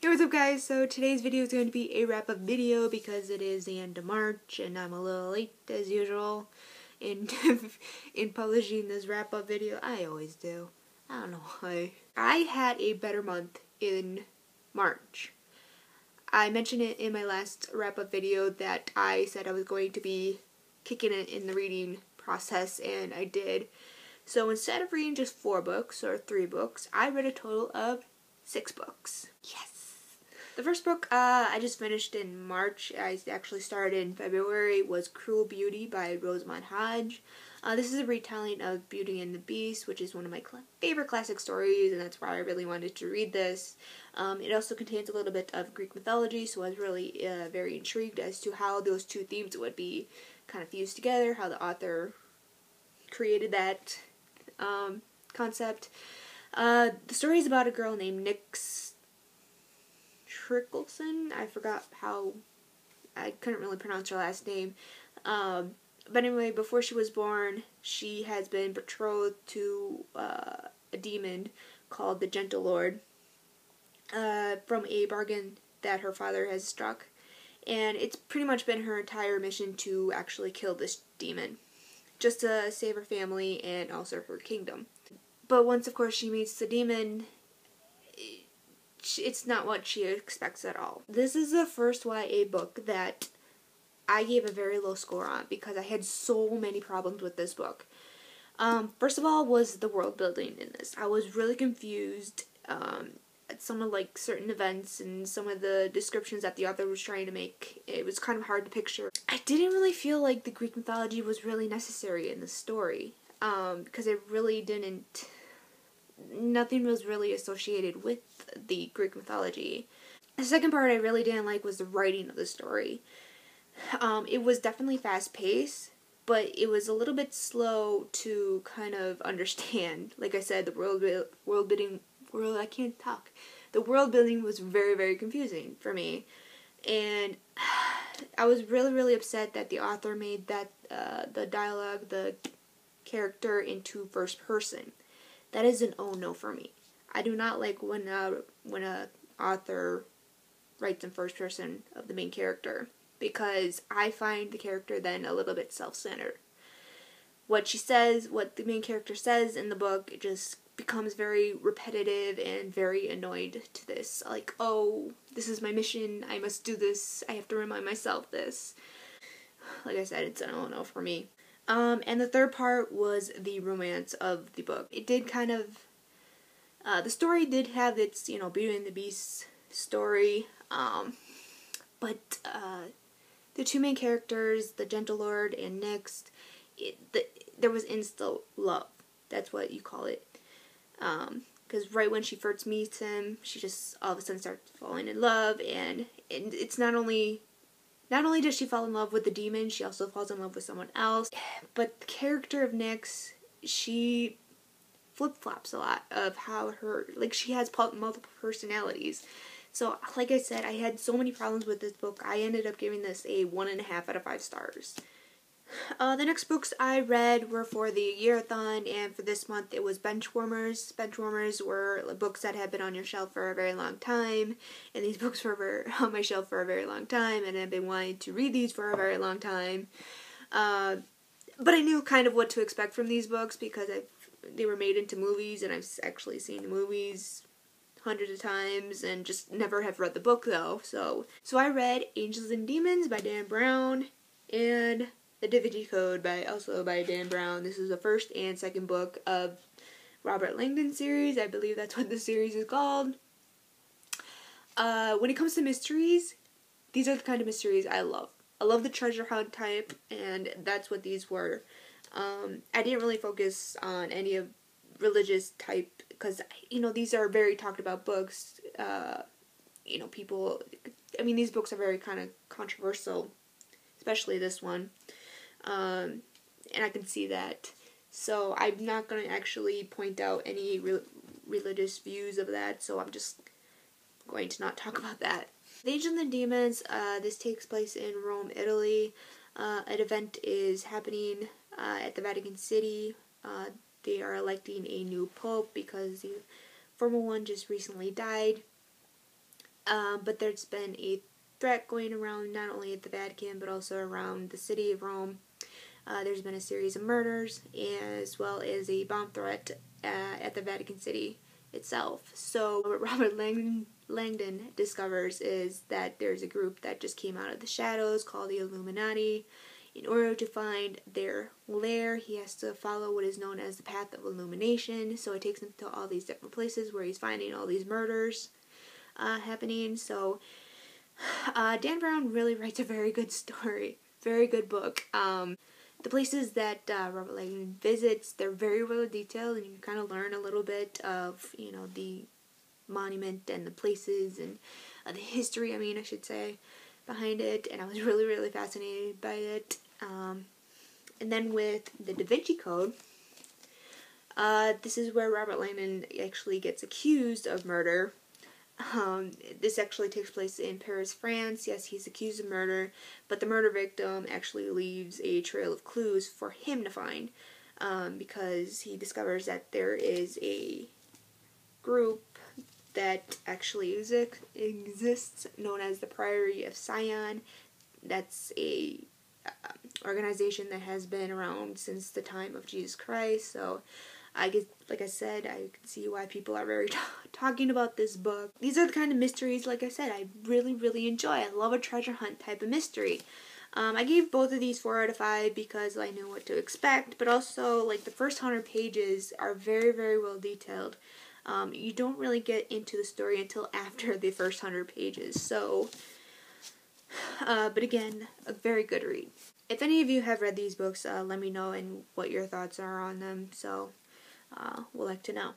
Hey, what's up guys? So today's video is going to be a wrap-up video because it is the end of March and I'm a little late as usual in in publishing this wrap-up video. I always do. I don't know why. I had a better month in March. I mentioned it in my last wrap-up video that I said I was going to be kicking it in the reading process, and I did. So instead of reading just 4 books or 3 books, I read a total of 6 books. Yes! The first book I just finished in March, I actually started in February, was Cruel Beauty by Rosamund Hodge. This is a retelling of Beauty and the Beast, which is one of my favorite classic stories, and that's why I really wanted to read this. It also contains a little bit of Greek mythology, so I was really very intrigued as to how those two themes would be kind of fused together, how the author created that concept. The story is about a girl named Nyx Trickelson. I forgot how, I couldn't really pronounce her last name. But anyway, before she was born, she has been betrothed to a demon called the Gentle Lord from a bargain that her father has struck. And it's pretty much been her entire mission to actually kill this demon, just to save her family and also her kingdom. But once, of course, she meets the demon, it's not what she expects at all. This is the first YA book that I gave a very low score on because I had so many problems with this book. First of all was the world building in this. I was really confused at some of certain events and some of the descriptions that the author was trying to make. It was kind of hard to picture. I didn't really feel like the Greek mythology was really necessary in the story because it really didn't. Nothing was really associated with the Greek mythology. The second part I really didn't like was the writing of the story. It was definitely fast-paced, but it was a little bit slow to kind of understand. Like I said, the world building was very, very confusing for me. And I was really, really upset that the author made that the dialogue, the character into first person. That is an oh no for me. I do not like when a author writes in first person of the main character, because I find the character then a little bit self-centered. What she says, what the main character says in the book, it just becomes very repetitive and very annoyed to this. Like, oh, this is my mission, I must do this, I have to remind myself this. Like I said, it's an oh no for me. And the third part was the romance of the book. It did kind of, the story did have its, Beauty and the Beast story, but the two main characters, the Gentle Lord and Nyx, there was instant love. That's what you call it. Because right when she first meets him, she just all of a sudden starts falling in love, and it's not only does she fall in love with the demon, she also falls in love with someone else. But the character of Nyx, she flip-flops a lot of how she has multiple personalities. So, like I said, I had so many problems with this book. I ended up giving this a 1.5 out of 5 stars. The next books I read were for the year-a-thon, and for this month it was Benchwarmers. Benchwarmers were books that had been on your shelf for a very long time, and these books were on my shelf for a very long time, and I've been wanting to read these for a very long time. But I knew kind of what to expect from these books because they were made into movies, and I've actually seen the movies hundreds of times and just never have read the book though. So I read Angels and Demons by Dan Brown and The Da Vinci Code also by Dan Brown. This is the first and second book of Robert Langdon series. I believe that's what the series is called. When it comes to mysteries, these are the kind of mysteries I love. I love the treasure hunt type, and that's what these were. I didn't really focus on any of religious type because, these are very talked about books. These books are very kind of controversial, especially this one. And I can see that. So I'm not going to actually point out any religious views of that, so I'm just going to not talk about that. The Angels and Demons, this takes place in Rome, Italy. An event is happening at the Vatican City. They are electing a new pope because the former one just recently died. but there's been a threat going around not only at the Vatican but also around the city of Rome. There's been a series of murders as well as a bomb threat at the Vatican City itself. So what Robert Langdon discovers is that there's a group that just came out of the shadows called the Illuminati. In order to find their lair, he has to follow what is known as the Path of Illumination. So it takes him to all these different places where he's finding all these murders happening. So Dan Brown really writes a very good story, very good book. The places that Robert Langdon visits, they're very well detailed, and you kind of learn a little bit of, you know, the monument and the places and the history, I should say, behind it, and I was really, really fascinated by it. And then with the Da Vinci Code, this is where Robert Langdon actually gets accused of murder. This actually takes place in Paris, France. Yes, he's accused of murder, but the murder victim actually leaves a trail of clues for him to find, because he discovers that there is a group that actually exists known as the Priory of Sion. That's a organization that has been around since the time of Jesus Christ, so I guess, like I said, I can see why people are very talking about this book. These are the kind of mysteries, like I said, I really, really enjoy. I love a treasure hunt type of mystery. I gave both of these 4 out of 5 because I knew what to expect, but also, like, the first 100 pages are very, very well detailed. You don't really get into the story until after the first 100 pages, so, but again, a very good read. If any of you have read these books, let me know and what your thoughts are on them, so we'll like to know.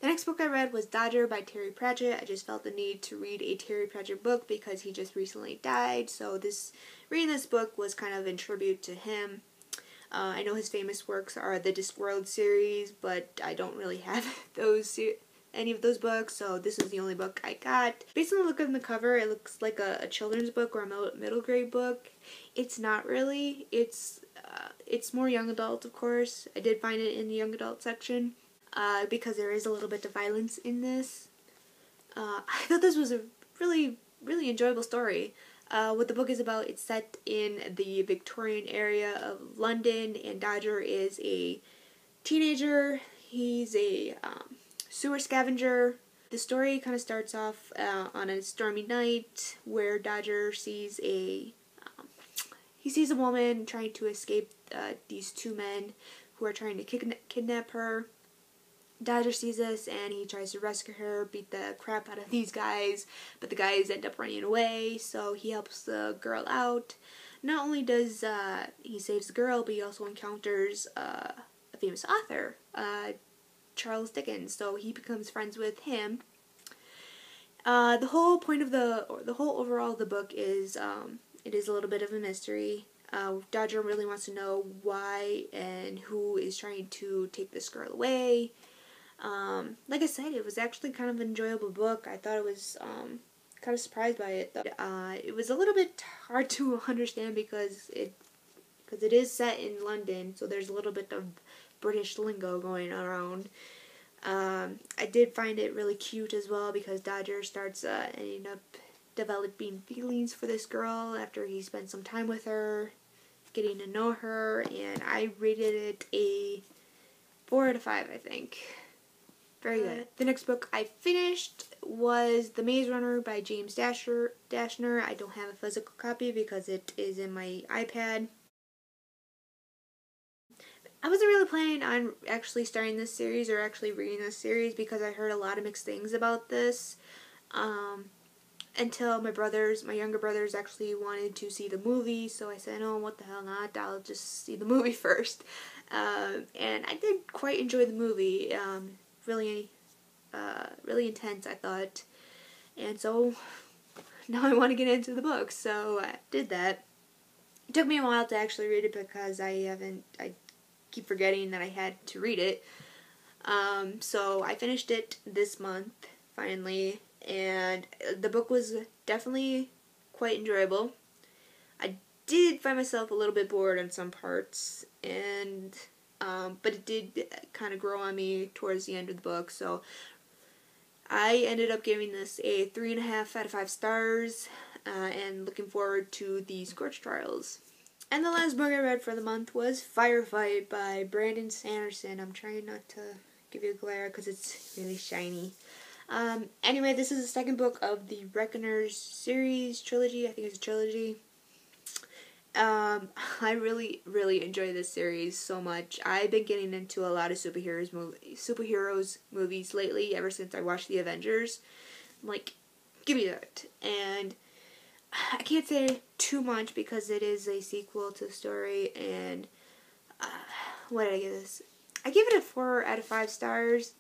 The next book I read was Dodger by Terry Pratchett. I just felt the need to read a Terry Pratchett book because he just recently died, so reading this book was kind of in tribute to him. I know his famous works are the Discworld series, but I don't really have any of those books, so this is the only book I got. Based on the look of the cover, it looks like a children's book or a middle grade book. It's not really. It's more young adult, of course. I did find it in the young adult section because there is a little bit of violence in this. I thought this was a really, really enjoyable story. What the book is about, it's set in the Victorian area of London, and Dodger is a teenager. He's a sewer scavenger. The story kind of starts off on a stormy night where Dodger sees a woman trying to escape these 2 men who are trying to kidnap her. Dodger sees this and he tries to rescue her, beat the crap out of these guys, but the guys end up running away, so he helps the girl out. Not only does he saves the girl, but he also encounters a famous author, Charles Dickens, so he becomes friends with him. The whole point of the whole overall of the book is it is a little bit of a mystery. Dodger really wants to know why and who is trying to take this girl away. Like I said, it was actually kind of an enjoyable book. I thought it was kind of surprised by it. It was a little bit hard to understand because it is set in London, so there's a little bit of British lingo going around. I did find it really cute as well because Dodger starts ending up developing feelings for this girl after he spent some time with her, getting to know her, and I rated it a 4 out of 5, I think. Very good. The next book I finished was The Maze Runner by James Dashner. I don't have a physical copy because it is in my iPad. I wasn't really planning on actually starting this series or actually reading this series because I heard a lot of mixed things about this. Until my younger brothers actually wanted to see the movie, so I said, oh, what the hell not, I'll just see the movie first. And I did quite enjoy the movie. Really intense, I thought. And so now I want to get into the book, so I did that. It took me a while to actually read it because I keep forgetting that I had to read it. So I finished it this month, finally, and the book was definitely quite enjoyable. I did find myself a little bit bored in some parts, and but it did kind of grow on me towards the end of the book, so I ended up giving this a 3.5 out of 5 stars, and looking forward to the Scorch Trials. And the last book I read for the month was Firefight by Brandon Sanderson. I'm trying not to give you a glare because it's really shiny. Anyway, this is the second book of the Reckoners series, trilogy. I think it's a trilogy. I really, really enjoy this series so much. I've been getting into a lot of superheroes movies lately, ever since I watched The Avengers. I'm like, give me that. And I can't say too much because it is a sequel to the story, and what did I give this? I give it a 4 out of 5 stars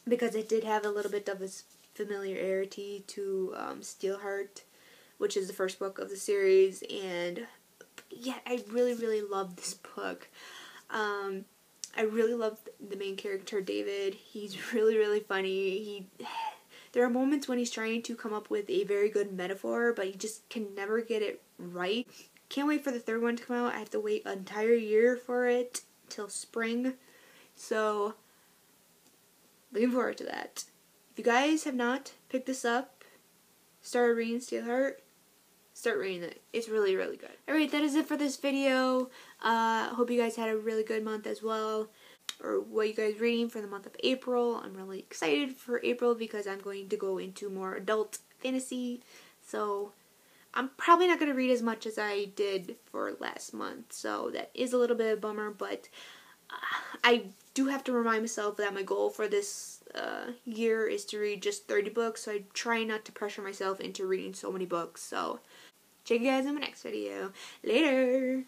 because it did have a little bit of its familiarity to Steelheart, which is the first book of the series, and yeah, I really, really love this book. I really love the main character, David. He's really, really funny. There are moments when he's trying to come up with a very good metaphor, but he just can never get it right. Can't wait for the third one to come out. I have to wait an entire year for it, till spring, so looking forward to that. If you guys have not picked this up, started reading Steelheart, start reading it. It's really, really good. Alright, that is it for this video. Hope you guys had a really good month as well. Or what you guys reading for the month of April. I'm really excited for April because I'm going to go into more adult fantasy. So I'm probably not going to read as much as I did for last month. So that is a little bit of a bummer, but I do have to remind myself that my goal for this year is to read just 30 books. So I try not to pressure myself into reading so many books. So check you guys in my next video. Later!